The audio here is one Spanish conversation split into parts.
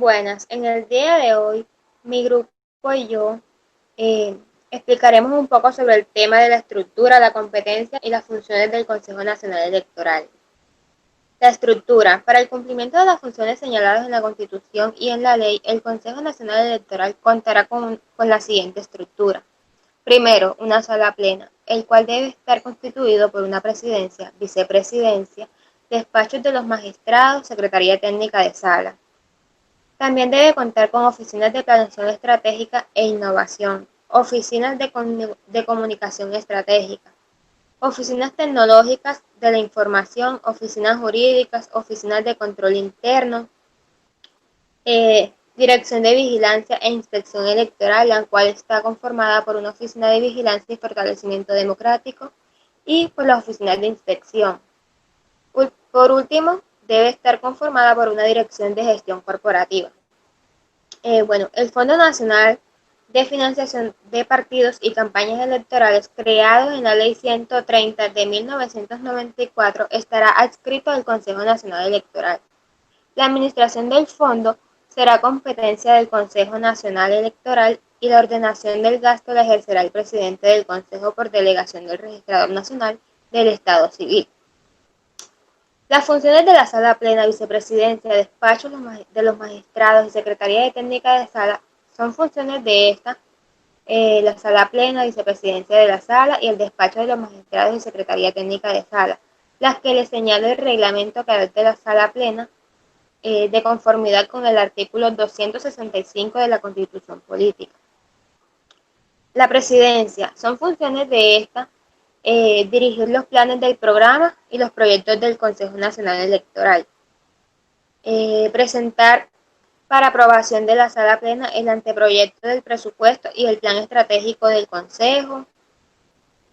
Buenas, en el día de hoy mi grupo y yo eh, explicaremos un poco sobre el tema de la estructura, la competencia y las funciones del Consejo Nacional Electoral. La estructura. Para el cumplimiento de las funciones señaladas en la Constitución y en la ley, el Consejo Nacional Electoral contará con la siguiente estructura. Primero, una sala plena, el cual debe estar constituido por una presidencia, vicepresidencia, despachos de los magistrados, secretaría técnica de sala. También debe contar con oficinas de planeación estratégica e innovación, oficinas de comunicación estratégica, oficinas tecnológicas de la información, oficinas jurídicas, oficinas de control interno, dirección de vigilancia e inspección electoral, la cual está conformada por una oficina de vigilancia y fortalecimiento democrático y por las oficinas de inspección. Por último, debe estar conformada por una dirección de gestión corporativa. El Fondo Nacional de Financiación de Partidos y Campañas Electorales, creado en la Ley 130 de 1994, estará adscrito al Consejo Nacional Electoral. La administración del fondo será competencia del Consejo Nacional Electoral y la ordenación del gasto la ejercerá el presidente del Consejo por delegación del Registrador Nacional del Estado Civil. Las funciones de la sala plena, vicepresidencia, despachos de los magistrados y secretaría de técnica de sala son funciones de esta, la sala plena, vicepresidencia de la sala y el despacho de los magistrados y secretaría técnica de sala, las que le señala el reglamento que adopte la sala plena de conformidad con el artículo 265 de la Constitución Política. La presidencia son funciones de esta dirigir los planes del programa y los proyectos del Consejo Nacional Electoral. Presentar para aprobación de la sala plena el anteproyecto del presupuesto y el plan estratégico del Consejo.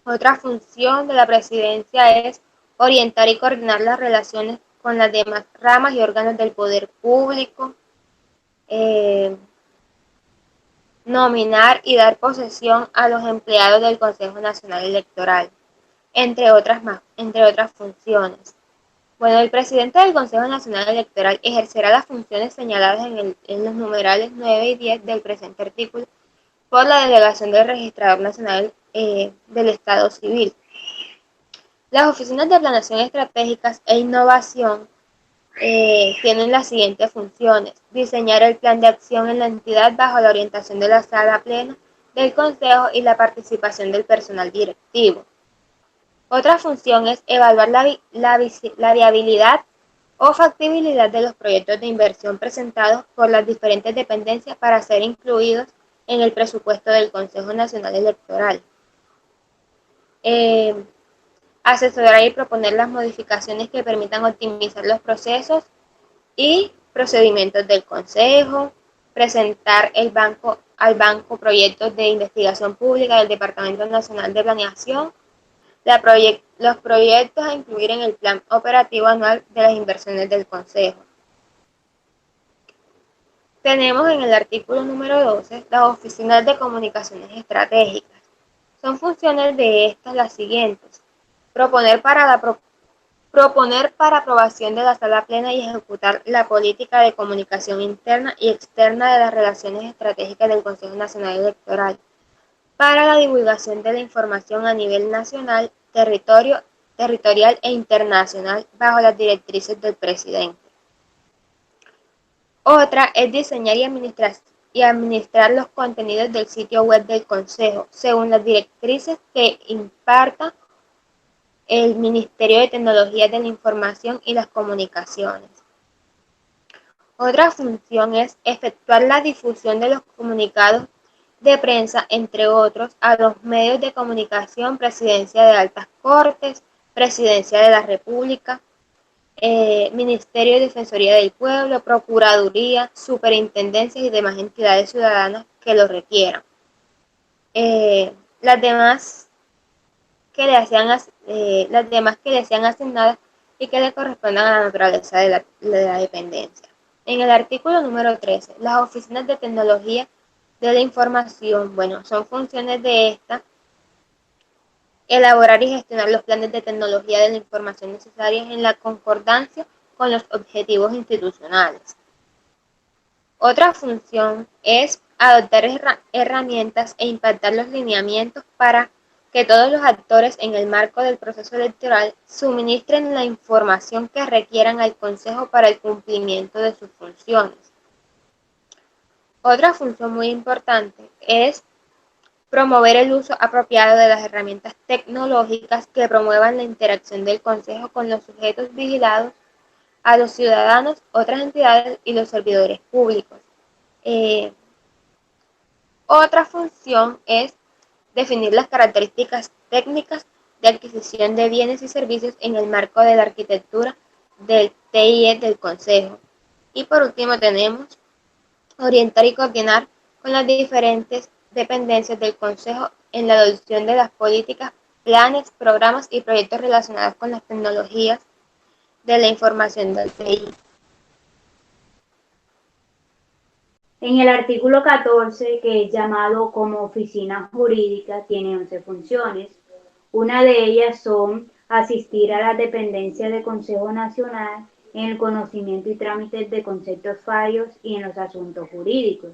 Otra función de la presidencia es orientar y coordinar las relaciones con las demás ramas y órganos del poder público. Nominar y dar posesión a los empleados del Consejo Nacional Electoral, entre otras funciones. El presidente del Consejo Nacional Electoral ejercerá las funciones señaladas en los numerales 9 y 10 del presente artículo por la delegación del Registrador Nacional del Estado Civil. Las oficinas de planeación estratégicas e innovación tienen las siguientes funciones: diseñar el plan de acción en la entidad bajo la orientación de la sala plena del Consejo y la participación del personal directivo. Otra función es evaluar la viabilidad o factibilidad de los proyectos de inversión presentados por las diferentes dependencias para ser incluidos en el presupuesto del Consejo Nacional Electoral. Asesorar y proponer las modificaciones que permitan optimizar los procesos y procedimientos del Consejo, presentar al banco proyectos de investigación pública del Departamento Nacional de Planeación, los proyectos a incluir en el plan operativo anual de las inversiones del Consejo. Tenemos en el artículo número 12 las oficinas de comunicaciones estratégicas. Son funciones de estas las siguientes: proponer para aprobación de la sala plena y ejecutar la política de comunicación interna y externa de las relaciones estratégicas del Consejo Nacional Electoral, para la divulgación de la información a nivel nacional, territorial e internacional bajo las directrices del presidente. Otra es diseñar y administrar los contenidos del sitio web del Consejo, según las directrices que imparta el Ministerio de Tecnología de la Información y las Comunicaciones. Otra función es efectuar la difusión de los comunicados de prensa, entre otros, a los medios de comunicación, Presidencia de Altas Cortes, Presidencia de la República, Ministerio de Defensoría del Pueblo, Procuraduría, Superintendencias y demás entidades ciudadanas que lo requieran. Las demás que le sean asignadas y que le correspondan a la naturaleza de la dependencia. En el artículo número 13, las oficinas de tecnología de la información, son funciones de esta: elaborar y gestionar los planes de tecnología de la información necesarios en la concordancia con los objetivos institucionales. Otra función es adoptar herramientas e impactar los lineamientos para que todos los actores en el marco del proceso electoral suministren la información que requieran al Consejo para el cumplimiento de sus funciones. Otra función muy importante es promover el uso apropiado de las herramientas tecnológicas que promuevan la interacción del Consejo con los sujetos vigilados, a los ciudadanos, otras entidades y los servidores públicos. Otra función es definir las características técnicas de adquisición de bienes y servicios en el marco de la arquitectura del TIE del Consejo. Y por último tenemos orientar y coordinar con las diferentes dependencias del Consejo en la adopción de las políticas, planes, programas y proyectos relacionados con las tecnologías de la información del TI. En el artículo 14, que es llamado como oficina jurídica, tiene 11 funciones. Una de ellas son asistir a las dependencias del Consejo Nacional en el conocimiento y trámites de conceptos fallos y en los asuntos jurídicos.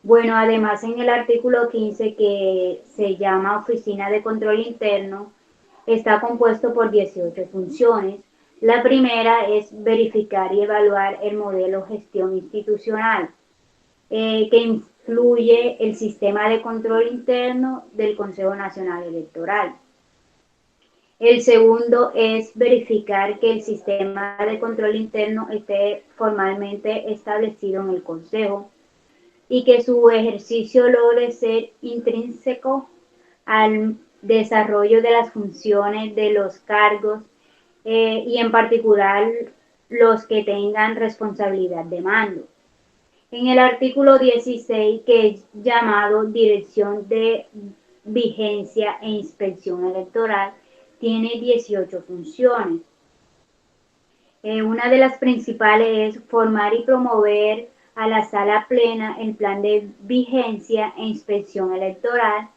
Bueno, además en el artículo 15, que se llama Oficina de Control Interno, está compuesto por 18 funciones. La primera es verificar y evaluar el modelo gestión institucional, que incluye el sistema de control interno del Consejo Nacional Electoral. El segundo es verificar que el sistema de control interno esté formalmente establecido en el Consejo y que su ejercicio logre ser intrínseco al desarrollo de las funciones de los cargos y en particular los que tengan responsabilidad de mando. En el artículo 16, que es llamado Dirección de Vigencia e Inspección Electoral, tiene 18 funciones. Una de las principales es formar y promover a la sala plena el plan de vigencia e inspección electoral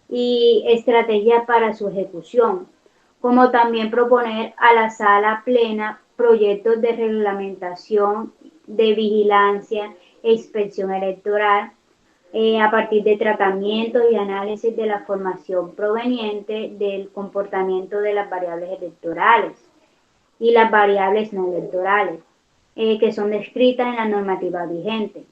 y estrategia para su ejecución, como también proponer a la sala plena proyectos de reglamentación de vigilancia e inspección electoral a partir de tratamientos y análisis de la información proveniente del comportamiento de las variables electorales y las variables no electorales, que son descritas en la normativa vigente.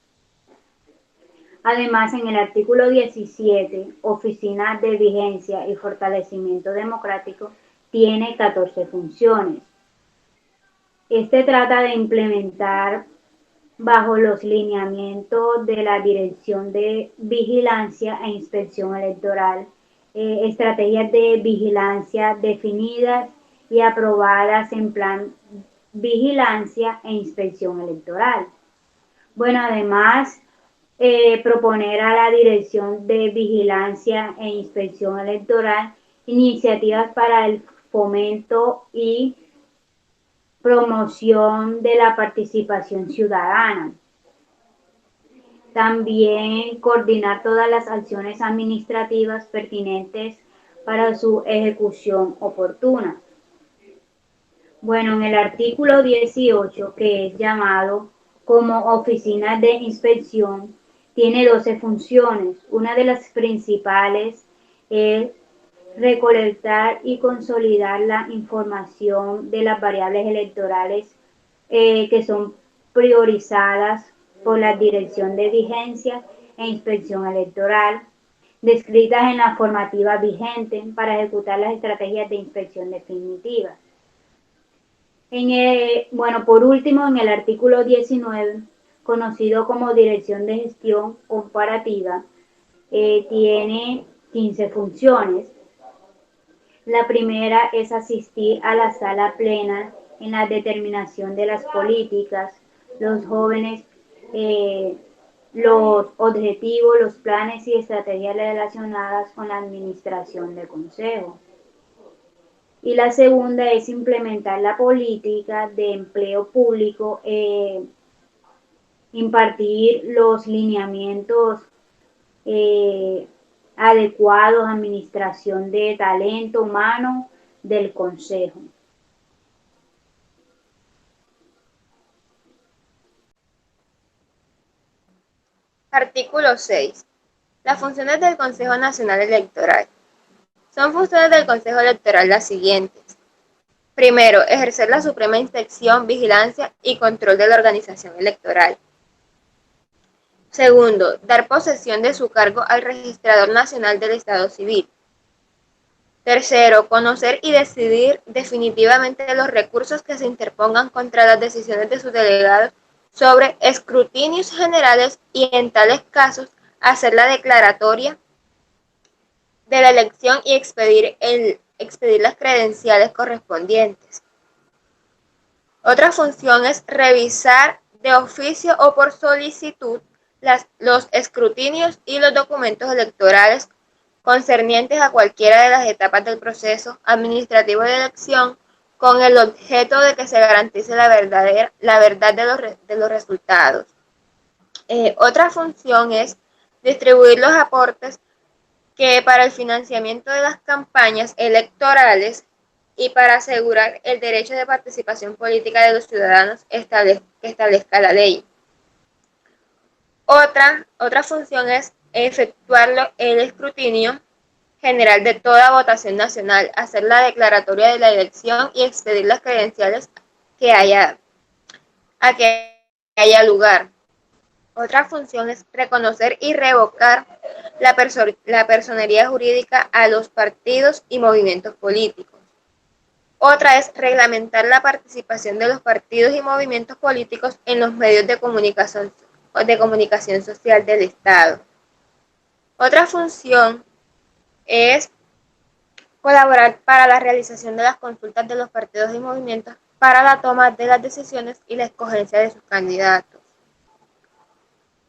Además, en el artículo 17, Oficina de Vigencia y Fortalecimiento Democrático, tiene 14 funciones. Este trata de implementar bajo los lineamientos de la Dirección de Vigilancia e Inspección Electoral, estrategias de vigilancia definidas y aprobadas en plan vigilancia e inspección electoral. Bueno, además, proponer a la Dirección de Vigilancia e Inspección Electoral iniciativas para el fomento y promoción de la participación ciudadana. También coordinar todas las acciones administrativas pertinentes para su ejecución oportuna. Bueno, en el artículo 18, que es llamado como oficina de inspección, tiene 12 funciones. Una de las principales es recolectar y consolidar la información de las variables electorales que son priorizadas por la Dirección de Vigencia e Inspección Electoral, descritas en la formativa vigente para ejecutar las estrategias de inspección definitiva. Bueno, por último, en el artículo 19, conocido como Dirección de Gestión Comparativa, tiene 15 funciones. La primera es asistir a la sala plena en la determinación de las políticas, los jóvenes, los objetivos, los planes y estrategias relacionadas con la administración del Consejo. Y la segunda es implementar la política de empleo público, impartir los lineamientos adecuados, administración de talento humano del Consejo. Artículo 6. Las funciones del Consejo Nacional Electoral. Son funciones del Consejo Electoral las siguientes. Primero, ejercer la suprema inspección, vigilancia y control de la organización electoral. Segundo, dar posesión de su cargo al Registrador Nacional del Estado Civil. Tercero, conocer y decidir definitivamente los recursos que se interpongan contra las decisiones de sus delegados sobre escrutinios generales y en tales casos hacer la declaratoria de la elección y expedir las credenciales correspondientes. Otra función es revisar de oficio o por solicitud los escrutinios y los documentos electorales concernientes a cualquiera de las etapas del proceso administrativo de elección con el objeto de que se garantice la verdad de los resultados. Otra función es distribuir los aportes que para el financiamiento de las campañas electorales y para asegurar el derecho de participación política de los ciudadanos que establezca la ley. Otra función es efectuar el escrutinio general de toda votación nacional, hacer la declaratoria de la elección y expedir las credenciales que haya lugar. Otra función es reconocer y revocar la personería jurídica a los partidos y movimientos políticos. Otra es reglamentar la participación de los partidos y movimientos políticos en los medios de comunicación social del Estado. Otra función es colaborar para la realización de las consultas de los partidos y movimientos para la toma de las decisiones y la escogencia de sus candidatos.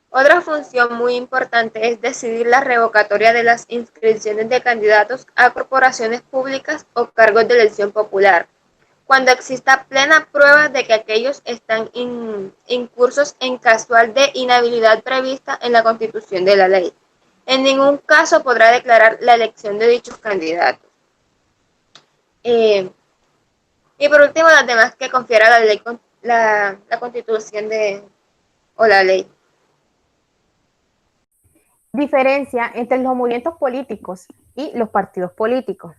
Otra función muy importante es decidir la revocatoria de las inscripciones de candidatos a corporaciones públicas o cargos de elección popular, cuando exista plena prueba de que aquellos están incursos en casual de inhabilidad prevista en la Constitución de la ley. En ningún caso podrá declarar la elección de dichos candidatos. Y por último, las demás que confiera la ley, la Constitución o la ley. Diferencia entre los movimientos políticos y los partidos políticos.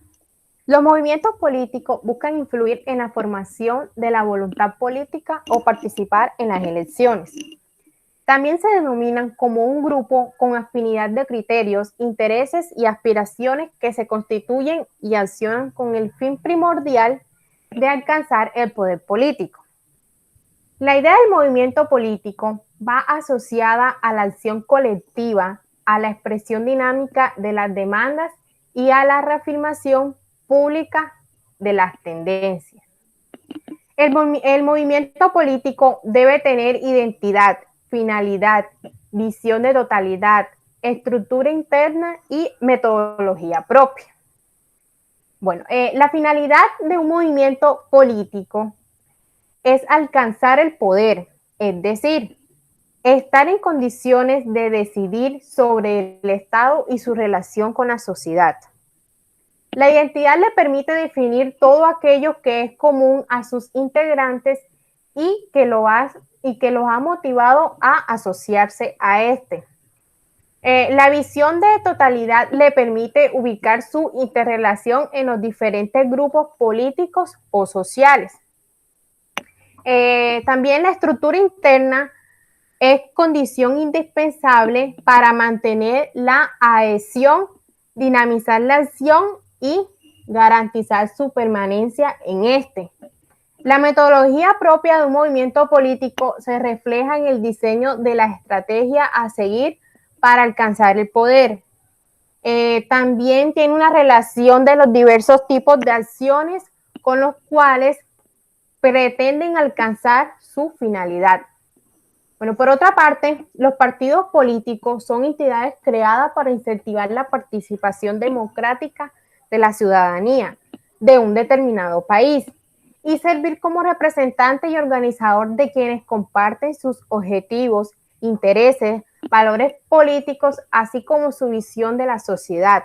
Los movimientos políticos buscan influir en la formación de la voluntad política o participar en las elecciones. También se denominan como un grupo con afinidad de criterios, intereses y aspiraciones que se constituyen y accionan con el fin primordial de alcanzar el poder político. La idea del movimiento político va asociada a la acción colectiva, a la expresión dinámica de las demandas y a la reafirmación pública de las tendencias. El movimiento político debe tener identidad, finalidad, visión de totalidad, estructura interna y metodología propia. Bueno, la finalidad de un movimiento político es alcanzar el poder, es decir, estar en condiciones de decidir sobre el Estado y su relación con la sociedad. La identidad le permite definir todo aquello que es común a sus integrantes y que los ha motivado a asociarse a este. La visión de totalidad le permite ubicar su interrelación en los diferentes grupos políticos o sociales. También la estructura interna es condición indispensable para mantener la adhesión, dinamizar la acción y garantizar su permanencia en este. La metodología propia de un movimiento político se refleja en el diseño de la estrategia a seguir para alcanzar el poder. También tiene una relación de los diversos tipos de acciones con los cuales pretenden alcanzar su finalidad. Bueno, por otra parte, los partidos políticos son entidades creadas para incentivar la participación democrática de la ciudadanía de un determinado país y servir como representante y organizador de quienes comparten sus objetivos, intereses, valores políticos, así como su visión de la sociedad.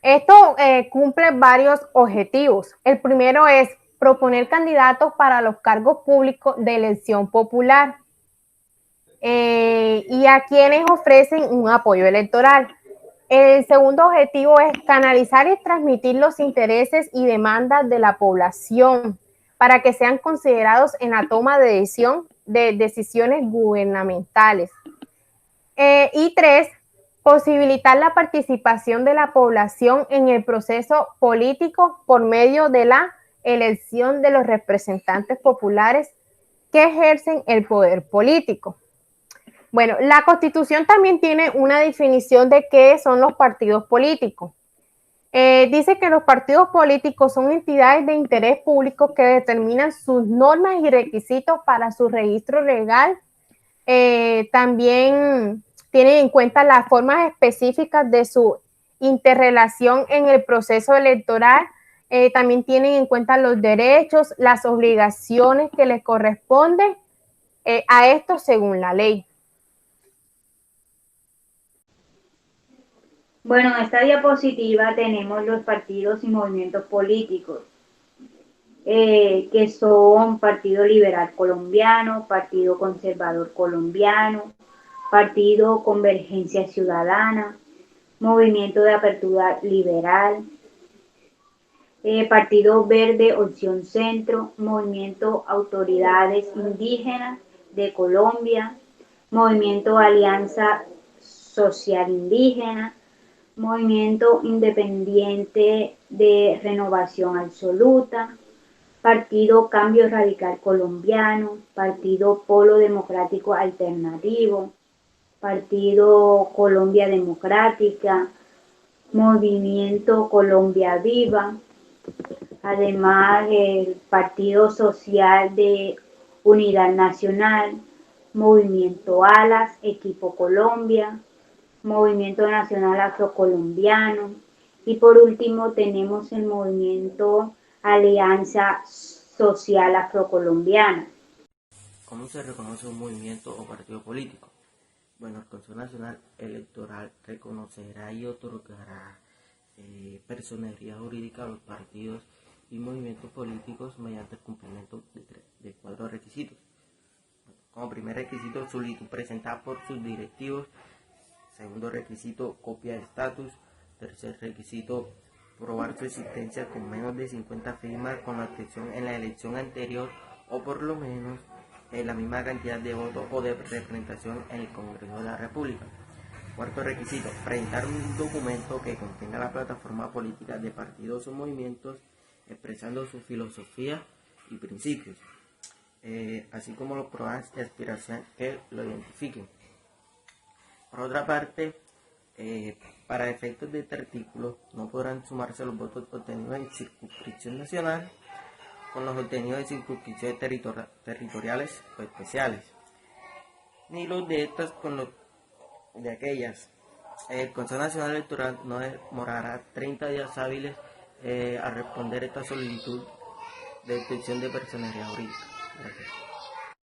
Esto cumple varios objetivos. El primero es proponer candidatos para los cargos públicos de elección popular. y a quienes ofrecen un apoyo electoral. El segundo objetivo es canalizar y transmitir los intereses y demandas de la población para que sean considerados en la toma de decisiones gubernamentales. Y tres, posibilitar la participación de la población en el proceso político por medio de la elección de los representantes populares que ejercen el poder político. Bueno, la Constitución también tiene una definición de qué son los partidos políticos. Dice que los partidos políticos son entidades de interés público que determinan sus normas y requisitos para su registro legal. También tienen en cuenta las formas específicas de su interrelación en el proceso electoral. También tienen en cuenta los derechos, las obligaciones que les corresponden a estos según la ley. Bueno, en esta diapositiva tenemos los partidos y movimientos políticos, que son Partido Liberal Colombiano, Partido Conservador Colombiano, Partido Convergencia Ciudadana, Movimiento de Apertura Liberal, Partido Verde Opción Centro, Movimiento Autoridades Indígenas de Colombia, Movimiento Alianza Social Indígena, Movimiento Independiente de Renovación Absoluta, Partido Cambio Radical Colombiano, Partido Polo Democrático Alternativo, Partido Colombia Democrática, Movimiento Colombia Viva, además el Partido Social de Unidad Nacional, Movimiento Alas, Equipo Colombia, Movimiento Nacional Afrocolombiano, y por último tenemos el Movimiento Alianza Social Afrocolombiana. ¿Cómo se reconoce un movimiento o partido político? Bueno, el Consejo Nacional Electoral reconocerá y otorgará personería jurídica a los partidos y movimientos políticos mediante el cumplimiento de 4 requisitos. Como primer requisito, solicitud presentada por sus directivos. Segundo requisito, copia de estatus. Tercer requisito, probar su existencia con menos de 50 firmas con la abstención en la elección anterior o por lo menos la misma cantidad de votos o de representación en el Congreso de la República. Cuarto requisito, presentar un documento que contenga la plataforma política de partidos o movimientos expresando su filosofía y principios, así como los programas y aspiraciones que lo identifiquen. Por otra parte, para efectos de este artículo, no podrán sumarse los votos obtenidos en circunscripción nacional con los obtenidos en circunscripciones territoriales o especiales, ni los de estas con los de aquellas. El Consejo Nacional Electoral no demorará 30 días hábiles a responder esta solicitud de extensión de personería jurídica. Gracias.